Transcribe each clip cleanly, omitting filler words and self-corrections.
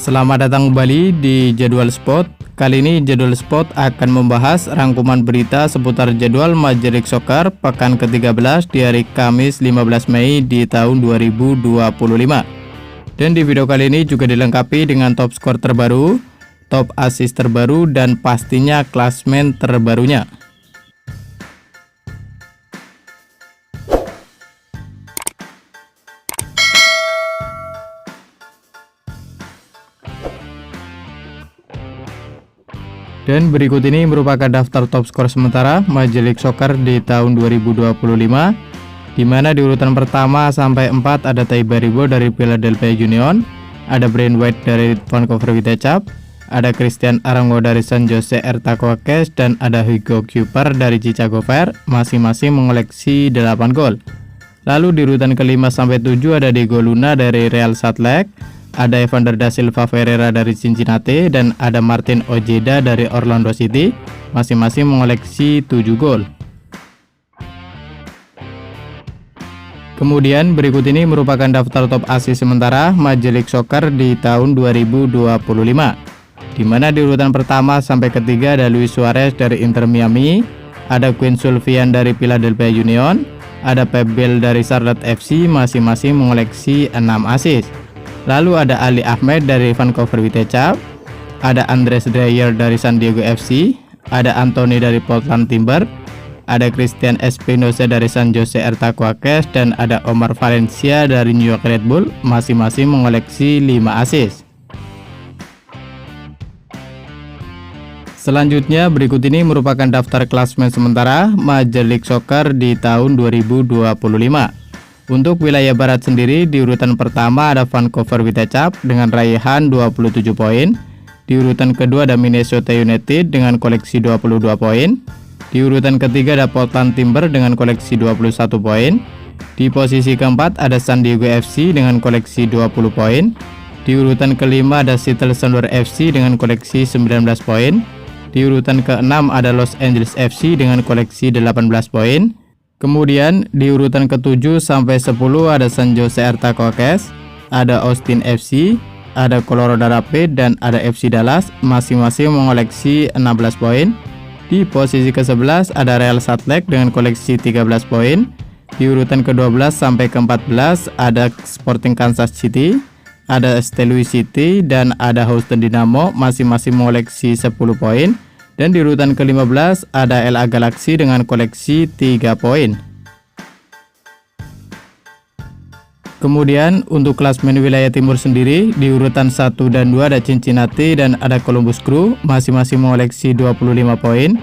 Selamat datang kembali di Jadwal Sport. Kali ini Jadwal Sport akan membahas rangkuman berita seputar jadwal Major League Soccer pekan ke-13 di hari Kamis 15 Mei di tahun 2025. Dan di video kali ini juga dilengkapi dengan top skor terbaru, top assist terbaru, dan pastinya klasmen terbarunya. Dan berikut ini merupakan daftar top skor sementara Major League Soccer di tahun 2025, di mana di urutan pertama sampai 4 ada Tay Baribo dari Philadelphia Union, ada Brian White dari Vancouver Whitecaps, ada Cristian Arango dari San Jose Earthquakes, dan ada Hugo Cooper dari Chicago Fire, masing-masing mengoleksi 8 gol. Lalu di urutan kelima sampai 7 ada Diego Luna dari Real Salt Lake, ada Evander da Silva Ferreira dari Cincinnati, dan ada Martin Ojeda dari Orlando City, masing-masing mengoleksi 7 gol. Kemudian berikut ini merupakan daftar top assist sementara Major League Soccer di tahun 2025, di mana di urutan pertama sampai ketiga ada Luis Suarez dari Inter Miami, ada Quinn Sullivan dari Philadelphia Union, ada Pep Biel dari Charlotte FC, masing-masing mengoleksi 6 assist. Lalu ada Ali Ahmed dari Vancouver Whitecaps, ada Andres Dreyer dari San Diego FC, ada Anthony dari Portland Timbers, ada Christian Espinosa dari San Jose Earthquakes, dan ada Omar Valencia dari New York Red Bull, masing-masing mengoleksi 5 assist. Selanjutnya berikut ini merupakan daftar klasmen sementara Major League Soccer di tahun 2025. Untuk wilayah barat sendiri, di urutan pertama ada Vancouver Whitecaps dengan raihan 27 poin. Di urutan kedua ada Minnesota United dengan koleksi 22 poin. Di urutan ketiga ada Portland Timbers dengan koleksi 21 poin. Di posisi keempat ada San Diego FC dengan koleksi 20 poin. Di urutan kelima ada Seattle Sounders FC dengan koleksi 19 poin. Di urutan keenam ada Los Angeles FC dengan koleksi 18 poin. Kemudian di urutan ke-7 sampai 10 ada San Jose Earthquakes, ada Austin FC, ada Colorado Rapids, dan ada FC Dallas, masing-masing mengoleksi 16 poin. Di posisi ke-11 ada Real Salt Lake dengan koleksi 13 poin. Di urutan ke-12 sampai ke-14 ada Sporting Kansas City, ada St. Louis City, dan ada Houston Dynamo, masing-masing mengoleksi 10 poin. Dan di urutan ke-15 ada LA Galaxy dengan koleksi 3 poin. Kemudian untuk klasmen wilayah timur sendiri, di urutan 1 dan 2 ada Cincinnati dan ada Columbus Crew, masing-masing mengoleksi 25 poin.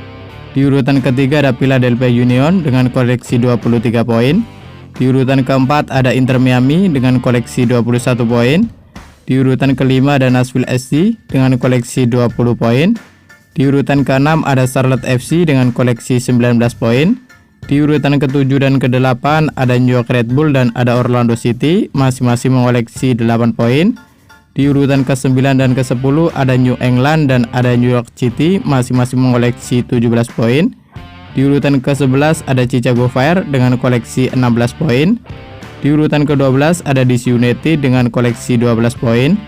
Di urutan ketiga ada Philadelphia Union dengan koleksi 23 poin. Di urutan keempat ada Inter Miami dengan koleksi 21 poin. Di urutan kelima ada Nashville SC dengan koleksi 20 poin. Di urutan ke-6 ada Charlotte FC dengan koleksi 19 poin. Di urutan ke-7 dan ke-8 ada New York Red Bull dan ada Orlando City, masing-masing mengoleksi 8 poin. Di urutan ke-9 dan ke-10 ada New England dan ada New York City, masing-masing mengoleksi 17 poin. Di urutan ke-11 ada Chicago Fire dengan koleksi 16 poin. Di urutan ke-12 ada DC United dengan koleksi 12 poin.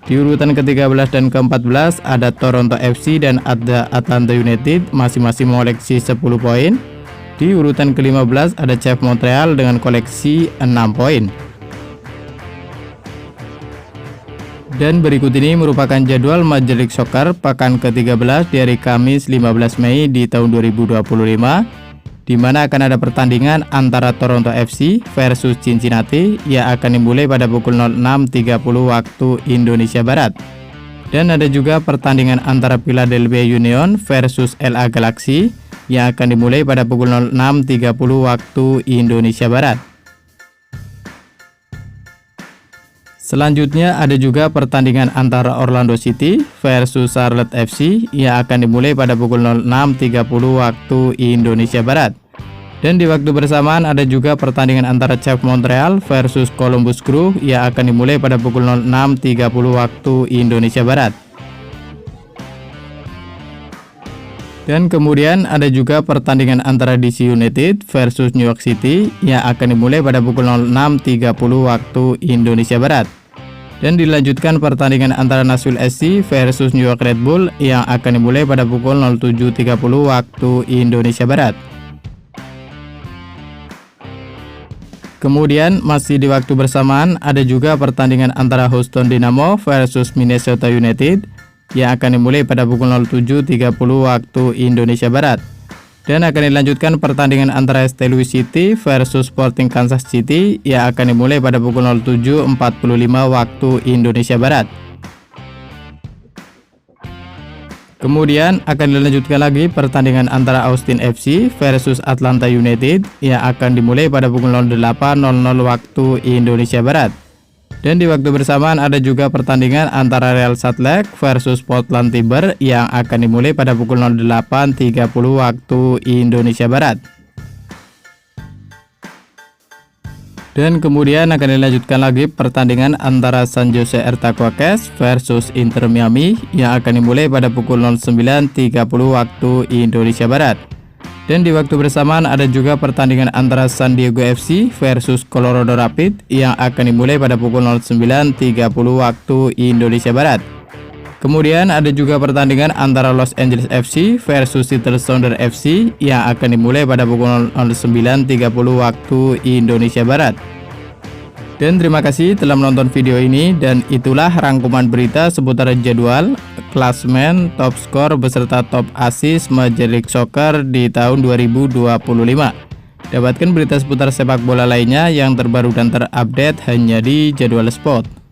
Di urutan ke-13 dan ke-14 ada Toronto FC dan ada Atlanta United, masing-masing mengoleksi 10 poin. Di urutan ke-15 ada CF Montreal dengan koleksi 6 poin. Dan berikut ini merupakan jadwal Major League Soccer pekan ke-13 di hari Kamis 15 Mei di tahun 2025, di mana akan ada pertandingan antara Toronto FC versus Cincinnati yang akan dimulai pada pukul 06.30 waktu Indonesia Barat. Dan ada juga pertandingan antara Philadelphia Union versus LA Galaxy yang akan dimulai pada pukul 06.30 waktu Indonesia Barat. Selanjutnya ada juga pertandingan antara Orlando City versus Charlotte FC yang akan dimulai pada pukul 06.30 waktu Indonesia Barat. Dan di waktu bersamaan ada juga pertandingan antara CF Montreal versus Columbus Crew yang akan dimulai pada pukul 06.30 waktu Indonesia Barat. Dan kemudian ada juga pertandingan antara DC United versus New York City yang akan dimulai pada pukul 06.30 waktu Indonesia Barat. Dan dilanjutkan pertandingan antara Nashville SC versus New York Red Bull yang akan dimulai pada pukul 07.30 waktu Indonesia Barat. Kemudian masih di waktu bersamaan ada juga pertandingan antara Houston Dynamo versus Minnesota United yang akan dimulai pada pukul 07.30 waktu Indonesia Barat. Dan akan dilanjutkan pertandingan antara St. Louis City versus Sporting Kansas City yang akan dimulai pada pukul 07.45 waktu Indonesia Barat. Kemudian akan dilanjutkan lagi pertandingan antara Austin FC versus Atlanta United yang akan dimulai pada pukul 08.00 waktu Indonesia Barat. Dan di waktu bersamaan ada juga pertandingan antara Real Salt Lake versus Portland Timbers yang akan dimulai pada pukul 08.30 waktu Indonesia Barat. Dan kemudian akan dilanjutkan lagi pertandingan antara San Jose Earthquakes versus Inter Miami yang akan dimulai pada pukul 09.30 waktu Indonesia Barat. Dan di waktu bersamaan ada juga pertandingan antara San Diego FC versus Colorado Rapids yang akan dimulai pada pukul 09.30 waktu Indonesia Barat. Kemudian ada juga pertandingan antara Los Angeles FC versus Seattle Sounders FC yang akan dimulai pada pukul 09.30 waktu Indonesia Barat. Dan terima kasih telah menonton video ini, dan itulah rangkuman berita seputar jadwal, klasmen, top skor beserta top assist Major League Soccer di tahun 2025. Dapatkan berita seputar sepak bola lainnya yang terbaru dan terupdate hanya di Jadwal Sport.